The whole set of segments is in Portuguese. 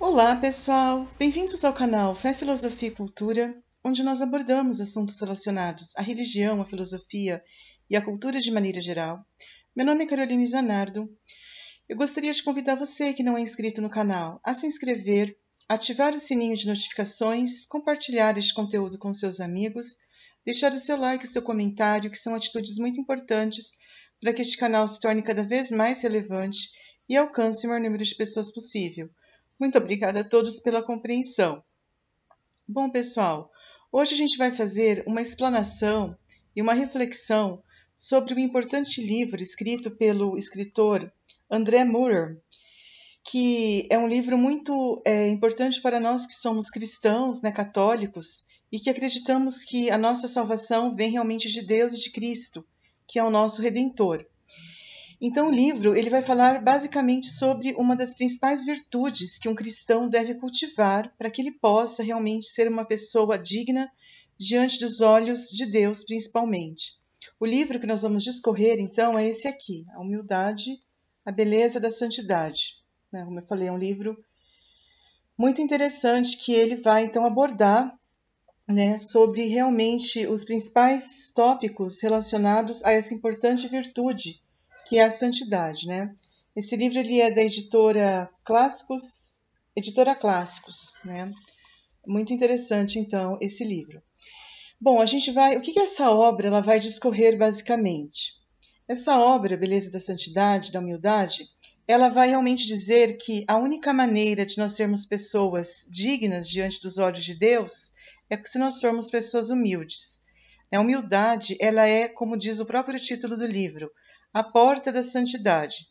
Olá, pessoal! Bem-vindos ao canal Fé, Filosofia e Cultura, onde nós abordamos assuntos relacionados à religião, à filosofia e à cultura de maneira geral. Meu nome é Caroline Zanardo. Eu gostaria de convidar você que não é inscrito no canal a se inscrever, ativar o sininho de notificações, compartilhar este conteúdo com seus amigos, deixar o seu like e o seu comentário, que são atitudes muito importantes para que este canal se torne cada vez mais relevante e alcance o maior número de pessoas possível. Muito obrigada a todos pela compreensão. Bom, pessoal, hoje a gente vai fazer uma explanação e uma reflexão sobre o importante livro escrito pelo escritor André Maurer, que é um livro muito importante para nós que somos cristãos, católicos, e que acreditamos que a nossa salvação vem realmente de Deus e de Cristo, que é o nosso Redentor. Então, o livro ele vai falar basicamente sobre uma das principais virtudes que um cristão deve cultivar para que ele possa realmente ser uma pessoa digna diante dos olhos de Deus, principalmente. O livro que nós vamos discorrer, então, é esse aqui, A Humildade, a Beleza da Santidade. Como eu falei, é um livro muito interessante que ele vai, então, abordar sobre realmente os principais tópicos relacionados a essa importante virtude que é a santidade, Esse livro ele é da editora Clássicos, Muito interessante, então, esse livro. Bom, o que essa obra ela vai discorrer basicamente? Essa obra, Beleza da Santidade, da Humildade, ela vai realmente dizer que a única maneira de nós sermos pessoas dignas diante dos olhos de Deus é se nós formos pessoas humildes. A humildade, ela é, como diz o próprio título do livro, a porta da santidade.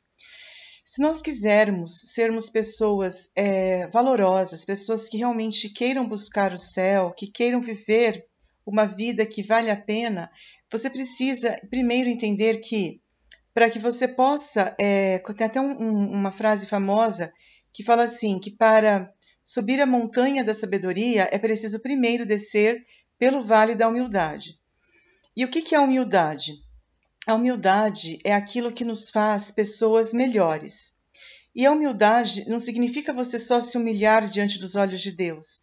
Se nós quisermos sermos pessoas valorosas, pessoas que realmente queiram buscar o céu, que queiram viver uma vida que vale a pena, você precisa primeiro entender que, para que você possa, tem até uma frase famosa que fala assim, que para subir a montanha da sabedoria é preciso primeiro descer pelo vale da humildade. E o que é a humildade? A humildade é aquilo que nos faz pessoas melhores. E a humildade não significa você só se humilhar diante dos olhos de Deus.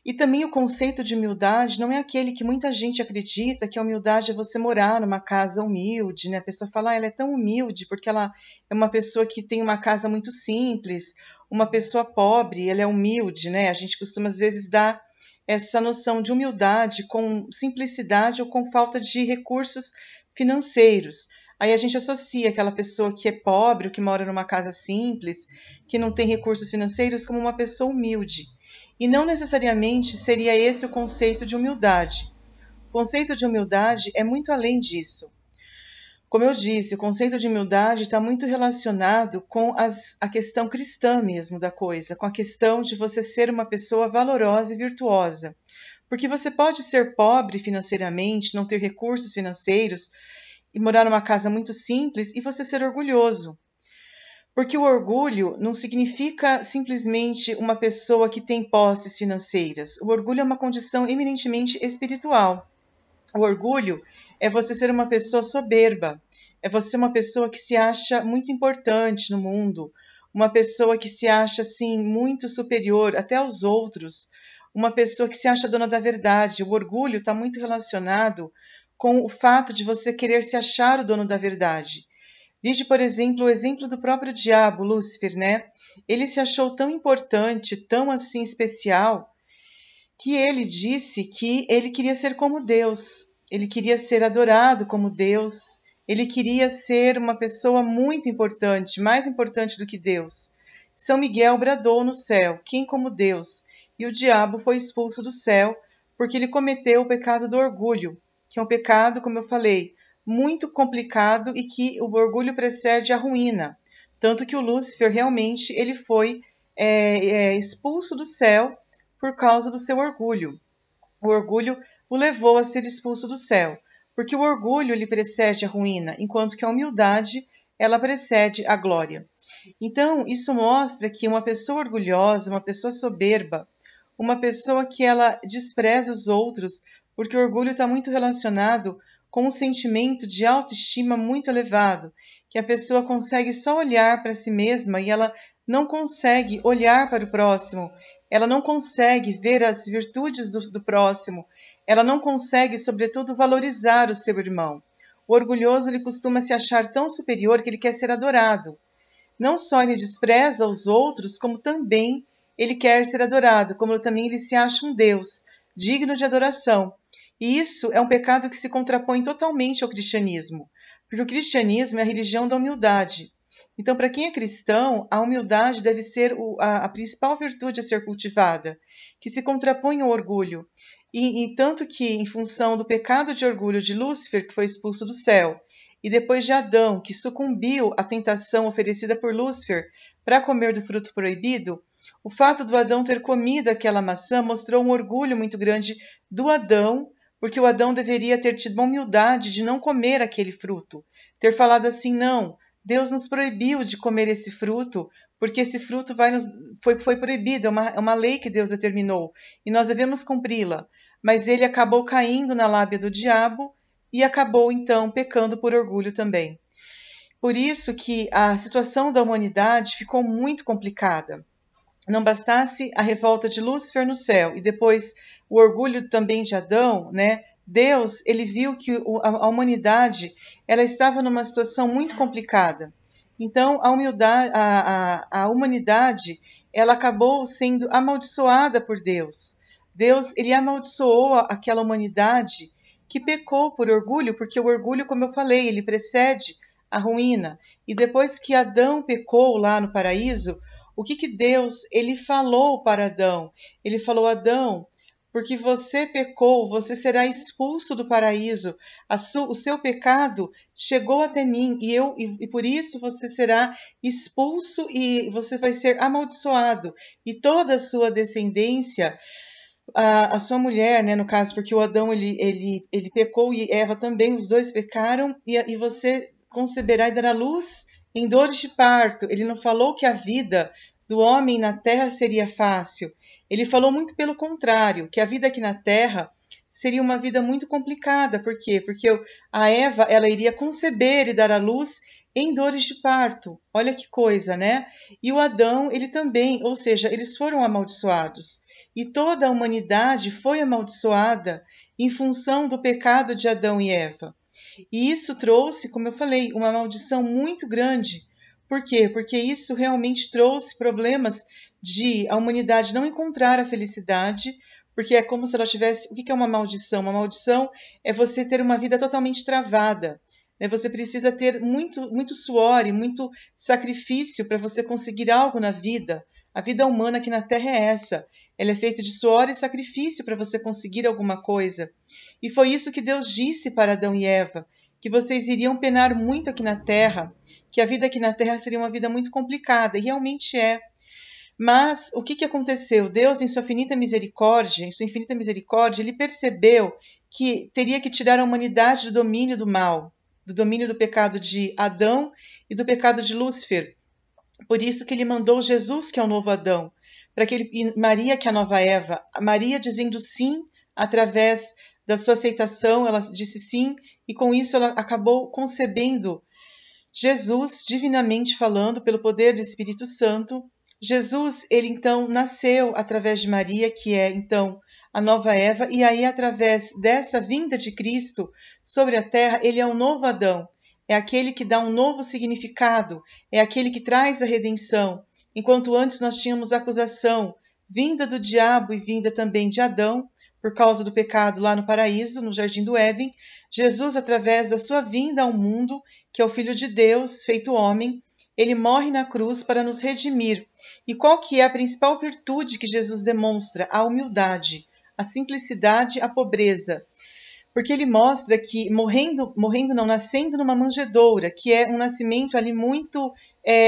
E também o conceito de humildade não é aquele que muita gente acredita, que a humildade é você morar numa casa humilde, A pessoa fala, ela é tão humilde porque ela é uma pessoa que tem uma casa muito simples, uma pessoa pobre, ela é humilde, A gente costuma às vezes dar essa noção de humildade com simplicidade ou com falta de recursos financeiros. Aí a gente associa aquela pessoa que é pobre, ou que mora numa casa simples, que não tem recursos financeiros, como uma pessoa humilde. E não necessariamente seria esse o conceito de humildade. O conceito de humildade é muito além disso. Como eu disse, o conceito de humildade está muito relacionado com a questão cristã mesmo da coisa, com a questão de você ser uma pessoa valorosa e virtuosa. Porque você pode ser pobre financeiramente, não ter recursos financeiros e morar numa casa muito simples e você ser orgulhoso. Porque o orgulho não significa simplesmente uma pessoa que tem posses financeiras. O orgulho é uma condição eminentemente espiritual. O orgulho é você ser uma pessoa soberba, é você ser uma pessoa que se acha muito importante no mundo, uma pessoa que se acha assim muito superior até aos outros, uma pessoa que se acha dona da verdade. O orgulho está muito relacionado com o fato de você querer se achar o dono da verdade. Vide, por exemplo, o exemplo do próprio diabo, Lúcifer, Ele se achou tão importante, tão assim especial, que ele disse que ele queria ser como Deus, ele queria ser adorado como Deus, ele queria ser uma pessoa muito importante, mais importante do que Deus. São Miguel bradou no céu, quem como Deus? E o diabo foi expulso do céu porque ele cometeu o pecado do orgulho, que é um pecado, como eu falei, muito complicado e que o orgulho precede a ruína. Tanto que o Lúcifer realmente ele foi expulso do céu por causa do seu orgulho. O orgulho o levou a ser expulso do céu, porque o orgulho lhe precede a ruína, enquanto que a humildade ela precede a glória. Então, isso mostra que uma pessoa orgulhosa, uma pessoa soberba, uma pessoa que ela despreza os outros, porque o orgulho está muito relacionado com um sentimento de autoestima muito elevado, que a pessoa consegue só olhar para si mesma e ela não consegue olhar para o próximo, ela não consegue ver as virtudes do próximo, ela não consegue, sobretudo, valorizar o seu irmão. O orgulhoso ele costuma se achar tão superior que ele quer ser adorado. Não só ele despreza os outros, como também ele quer ser adorado, como também ele se acha um Deus, digno de adoração. E isso é um pecado que se contrapõe totalmente ao cristianismo, porque o cristianismo é a religião da humildade. Então, para quem é cristão, a humildade deve ser a principal virtude a ser cultivada, que se contrapõe ao orgulho. E tanto que, em função do pecado de orgulho de Lúcifer, que foi expulso do céu, e depois de Adão, que sucumbiu à tentação oferecida por Lúcifer para comer do fruto proibido, o fato do Adão ter comido aquela maçã mostrou um orgulho muito grande do Adão, porque o Adão deveria ter tido a humildade de não comer aquele fruto, ter falado assim, não, Deus nos proibiu de comer esse fruto, porque esse fruto foi proibido, é uma lei que Deus determinou, e nós devemos cumpri-la. Mas ele acabou caindo na lábia do diabo e acabou, então, pecando por orgulho também. Por isso que a situação da humanidade ficou muito complicada. Não bastasse a revolta de Lúcifer no céu e depois o orgulho também de Adão, né? Deus, ele viu que a humanidade ela estava numa situação muito complicada. Então, a humanidade ela acabou sendo amaldiçoada por Deus. Deus, ele amaldiçoou aquela humanidade que pecou por orgulho, porque o orgulho, como eu falei, ele precede a ruína. E depois que Adão pecou lá no paraíso, o que Deus ele falou para Adão? Ele falou, Adão, porque você pecou, você será expulso do paraíso. O seu pecado chegou até mim e por isso você será expulso e você vai ser amaldiçoado. E toda a sua descendência, a sua mulher, né, no caso, porque o Adão ele pecou e Eva também, os dois pecaram, e você conceberá e dará luz em dores de parto. Ele não falou que a vida do homem na terra seria fácil. Ele falou muito pelo contrário, que a vida aqui na terra seria uma vida muito complicada. Por quê? Porque a Eva ela iria conceber e dar à luz em dores de parto. Olha que coisa, né? E o Adão, ele também, ou seja, eles foram amaldiçoados. E toda a humanidade foi amaldiçoada em função do pecado de Adão e Eva. E isso trouxe, como eu falei, uma maldição muito grande. Por quê? Porque isso realmente trouxe problemas de a humanidade não encontrar a felicidade, porque é como se ela tivesse... O que é uma maldição? Uma maldição é você ter uma vida totalmente travada. Você precisa ter muito suor e muito sacrifício para você conseguir algo na vida. A vida humana aqui na Terra é essa. Ela é feita de suor e sacrifício para você conseguir alguma coisa. E foi isso que Deus disse para Adão e Eva, que vocês iriam penar muito aqui na Terra, que a vida aqui na Terra seria uma vida muito complicada, e realmente é. Mas o que aconteceu? Deus, em sua infinita misericórdia, ele percebeu que teria que tirar a humanidade do domínio do mal, do domínio do pecado de Adão e do pecado de Lúcifer. Por isso que ele mandou Jesus, que é o novo Adão, e Maria, que é a nova Eva. Maria dizendo sim através da sua aceitação, ela disse sim, e com isso ela acabou concebendo Jesus, divinamente falando, pelo poder do Espírito Santo. Jesus, ele então nasceu através de Maria, que é então a nova Eva, e aí através dessa vinda de Cristo sobre a terra, ele é o novo Adão. É aquele que dá um novo significado, é aquele que traz a redenção. Enquanto antes nós tínhamos a acusação vinda do diabo e vinda também de Adão, por causa do pecado lá no paraíso, no Jardim do Éden, Jesus, através da sua vinda ao mundo, que é o Filho de Deus, feito homem, ele morre na cruz para nos redimir. E qual que é a principal virtude que Jesus demonstra? A humildade, a simplicidade, a pobreza. Porque ele mostra que nascendo numa manjedoura, que é um nascimento ali muito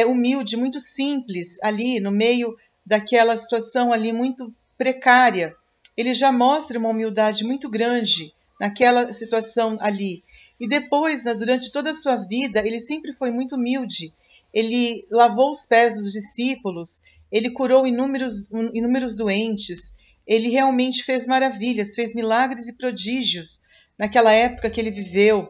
humilde, muito simples, ali no meio daquela situação ali muito precária. Ele já mostra uma humildade muito grande naquela situação ali. E depois, durante toda a sua vida, ele sempre foi muito humilde. Ele lavou os pés dos discípulos, ele curou inúmeros doentes, ele realmente fez maravilhas, fez milagres e prodígios naquela época que ele viveu,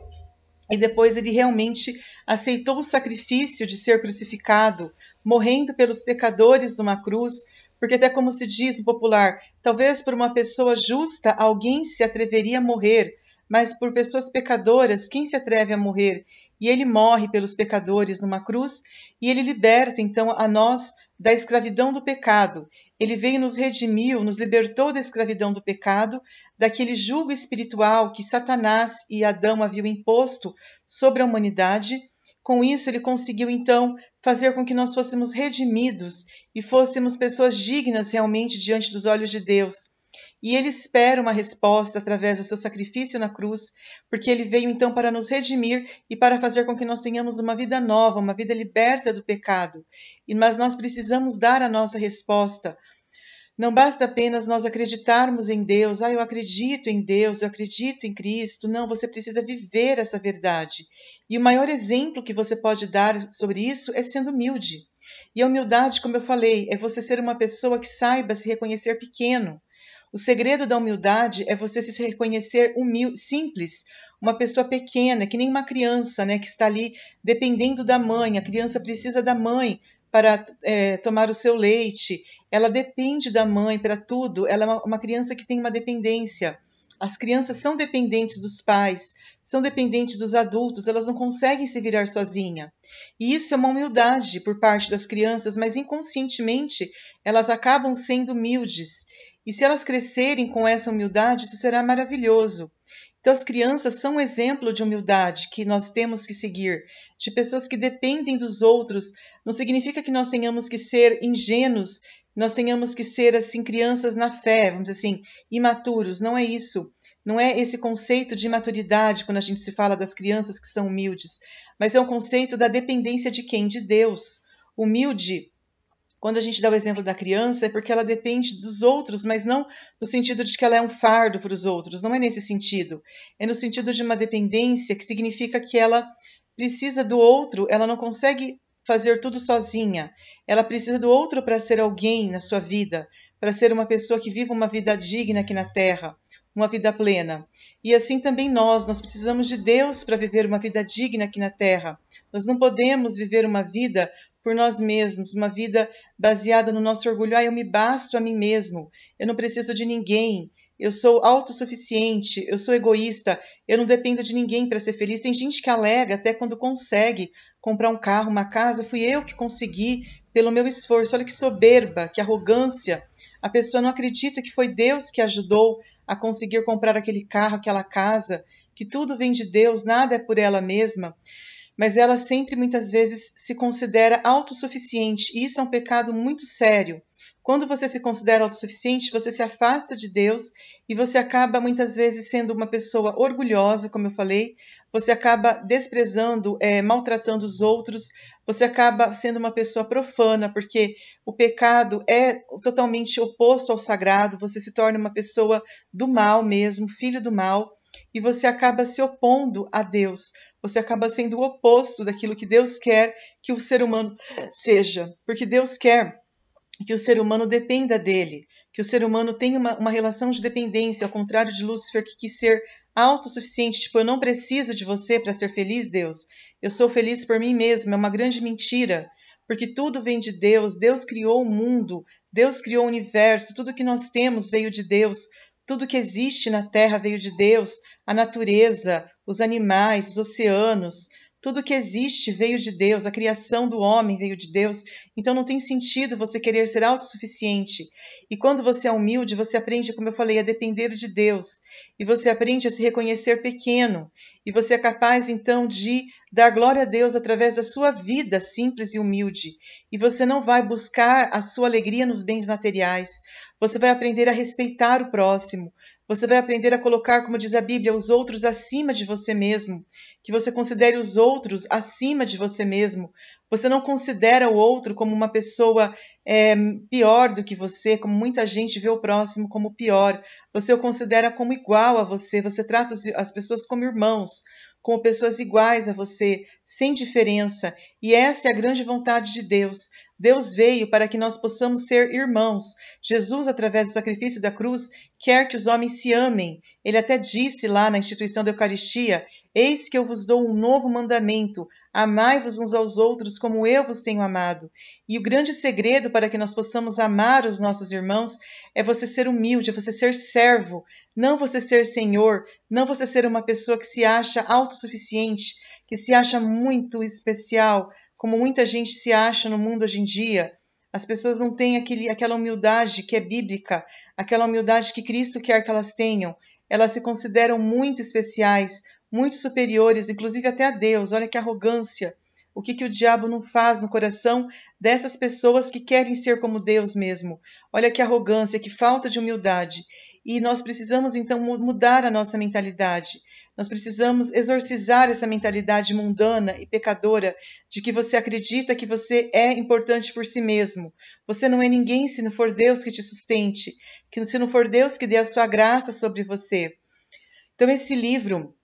e depois ele realmente aceitou o sacrifício de ser crucificado, morrendo pelos pecadores numa cruz, porque até como se diz no popular, talvez por uma pessoa justa alguém se atreveria a morrer, mas por pessoas pecadoras, quem se atreve a morrer? E ele morre pelos pecadores numa cruz, e ele liberta então a nós da escravidão do pecado. Ele veio nos redimiu, nos libertou da escravidão do pecado, daquele jugo espiritual que Satanás e Adão haviam imposto sobre a humanidade. Com isso, ele conseguiu, então, fazer com que nós fôssemos redimidos e fôssemos pessoas dignas realmente diante dos olhos de Deus. E ele espera uma resposta através do seu sacrifício na cruz, porque ele veio então para nos redimir e para fazer com que nós tenhamos uma vida nova, uma vida liberta do pecado. Mas nós precisamos dar a nossa resposta. Não basta apenas nós acreditarmos em Deus, eu acredito em Deus, eu acredito em Cristo. Não, você precisa viver essa verdade. E o maior exemplo que você pode dar sobre isso é sendo humilde. E a humildade, como eu falei, é você ser uma pessoa que saiba se reconhecer pequeno. O segredo da humildade é você se reconhecer humilde, simples, uma pessoa pequena, que nem uma criança, né, que está ali dependendo da mãe. A criança precisa da mãe para tomar o seu leite, ela depende da mãe para tudo, ela é uma criança que tem uma dependência. As crianças são dependentes dos pais, são dependentes dos adultos, elas não conseguem se virar sozinhas. E isso é uma humildade por parte das crianças, mas inconscientemente elas acabam sendo humildes. E se elas crescerem com essa humildade, isso será maravilhoso. Então, as crianças são um exemplo de humildade que nós temos que seguir, de pessoas que dependem dos outros. Não significa que nós tenhamos que ser ingênuos, nós tenhamos que ser, assim, crianças na fé, vamos dizer assim, imaturos. Não é isso. Não é esse conceito de imaturidade quando a gente se fala das crianças que são humildes, mas é um conceito da dependência de quem? De Deus. Humilde, quando a gente dá o exemplo da criança, é porque ela depende dos outros, mas não no sentido de que ela é um fardo para os outros, não é nesse sentido. É no sentido de uma dependência que significa que ela precisa do outro, ela não consegue fazer tudo sozinha. Ela precisa do outro para ser alguém na sua vida, para ser uma pessoa que viva uma vida digna aqui na Terra, uma vida plena. E assim também nós precisamos de Deus para viver uma vida digna aqui na Terra. Nós não podemos viver uma vida por nós mesmos, uma vida baseada no nosso orgulho. Eu me basto a mim mesmo, eu não preciso de ninguém, eu sou autossuficiente, eu sou egoísta, eu não dependo de ninguém para ser feliz. Tem gente que alega até quando consegue comprar um carro, uma casa, fui eu que consegui pelo meu esforço. Olha que soberba, que arrogância. A pessoa não acredita que foi Deus que ajudou a conseguir comprar aquele carro, aquela casa, que tudo vem de Deus, nada é por ela mesma. Mas ela sempre, muitas vezes, se considera autossuficiente. E isso é um pecado muito sério. Quando você se considera autossuficiente, você se afasta de Deus e você acaba, muitas vezes, sendo uma pessoa orgulhosa, como eu falei. Você acaba desprezando, maltratando os outros. Você acaba sendo uma pessoa profana, porque o pecado é totalmente oposto ao sagrado. Você se torna uma pessoa do mal mesmo, filho do mal. E você acaba se opondo a Deus. Você acaba sendo o oposto daquilo que Deus quer que o ser humano seja. Porque Deus quer que o ser humano dependa dele, que o ser humano tenha uma relação de dependência, ao contrário de Lúcifer, que quis ser autossuficiente. Tipo, eu não preciso de você para ser feliz, Deus. Eu sou feliz por mim mesmo. É uma grande mentira, porque tudo vem de Deus. Deus criou o mundo, Deus criou o universo, tudo que nós temos veio de Deus. Tudo que existe na Terra veio de Deus, a natureza, os animais, os oceanos, tudo que existe veio de Deus, a criação do homem veio de Deus. Então não tem sentido você querer ser autossuficiente. E quando você é humilde, você aprende, como eu falei, a depender de Deus. E você aprende a se reconhecer pequeno. E você é capaz, então, de dar glória a Deus através da sua vida simples e humilde. E você não vai buscar a sua alegria nos bens materiais. Você vai aprender a respeitar o próximo. Você vai aprender a colocar, como diz a Bíblia, os outros acima de você mesmo. Que você considere os outros acima de você mesmo. Você não considera o outro como uma pessoa pior do que você, como muita gente vê o próximo como pior. Você o considera como igual a você. Você trata as pessoas como irmãos, como pessoas iguais a você, sem diferença. E essa é a grande vontade de Deus. Deus veio para que nós possamos ser irmãos. Jesus, através do sacrifício da cruz, quer que os homens se amem. Ele até disse lá na instituição da Eucaristia: eis que eu vos dou um novo mandamento, amai-vos uns aos outros como eu vos tenho amado. E o grande segredo para que nós possamos amar os nossos irmãos é você ser humilde, é você ser servo, não você ser senhor, não você ser uma pessoa que se acha autossuficiente, que se acha muito especial, como muita gente se acha no mundo hoje em dia. As pessoas não têm aquela humildade que é bíblica, aquela humildade que Cristo quer que elas tenham. Elas se consideram muito especiais, muito superiores, inclusive até a Deus. Olha que arrogância. O que o diabo não faz no coração dessas pessoas que querem ser como Deus mesmo. Olha que arrogância, que falta de humildade. E nós precisamos, então, mudar a nossa mentalidade. Nós precisamos exorcizar essa mentalidade mundana e pecadora de que você acredita que você é importante por si mesmo. Você não é ninguém se não for Deus que te sustente, que se não for Deus que dê a sua graça sobre você. Então, esse livro,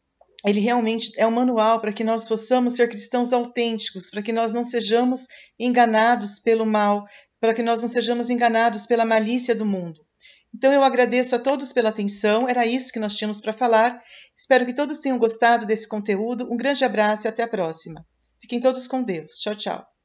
ele realmente é um manual para que nós possamos ser cristãos autênticos, para que nós não sejamos enganados pelo mal, para que nós não sejamos enganados pela malícia do mundo. Então eu agradeço a todos pela atenção, era isso que nós tínhamos para falar. Espero que todos tenham gostado desse conteúdo. Um grande abraço e até a próxima. Fiquem todos com Deus. Tchau, tchau.